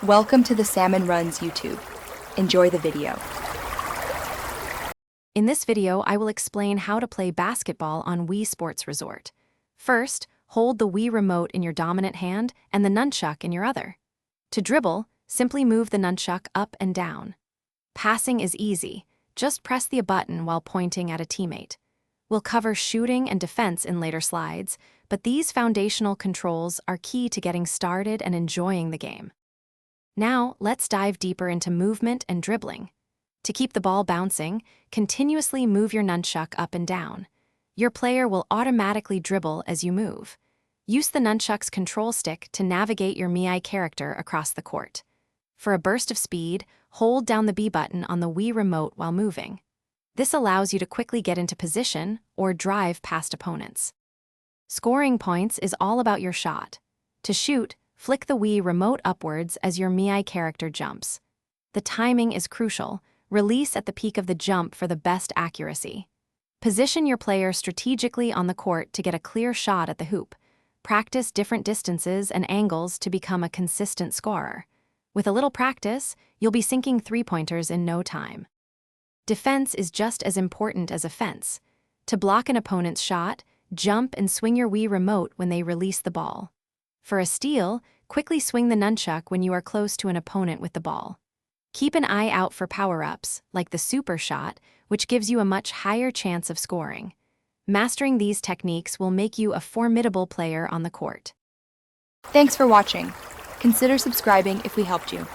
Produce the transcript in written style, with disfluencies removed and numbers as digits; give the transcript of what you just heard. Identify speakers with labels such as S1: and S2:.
S1: Welcome to the Salmon Runs YouTube. Enjoy the video.
S2: In this video, I will explain how to play basketball on Wii Sports Resort. First, hold the Wii remote in your dominant hand and the nunchuck in your other. To dribble, simply move the nunchuck up and down. Passing is easy. Just press the button while pointing at a teammate. We'll cover shooting and defense in later slides, but these foundational controls are key to getting started and enjoying the game. Now, let's dive deeper into movement and dribbling. To keep the ball bouncing, continuously move your nunchuck up and down. Your player will automatically dribble as you move. Use the nunchuck's control stick to navigate your Mii character across the court. For a burst of speed, hold down the B button on the Wii remote while moving. This allows you to quickly get into position or drive past opponents. Scoring points is all about your shot. To shoot, flick the Wii remote upwards as your Mii character jumps. The timing is crucial. Release at the peak of the jump for the best accuracy. Position your player strategically on the court to get a clear shot at the hoop. Practice different distances and angles to become a consistent scorer. With a little practice, you'll be sinking three-pointers in no time. Defense is just as important as offense. To block an opponent's shot, jump and swing your Wii remote when they release the ball. For a steal, quickly swing the nunchuck when you are close to an opponent with the ball. Keep an eye out for power-ups, like the super shot, which gives you a much higher chance of scoring. Mastering these techniques will make you a formidable player on the court.
S1: Thanks for watching. Consider subscribing if we helped you.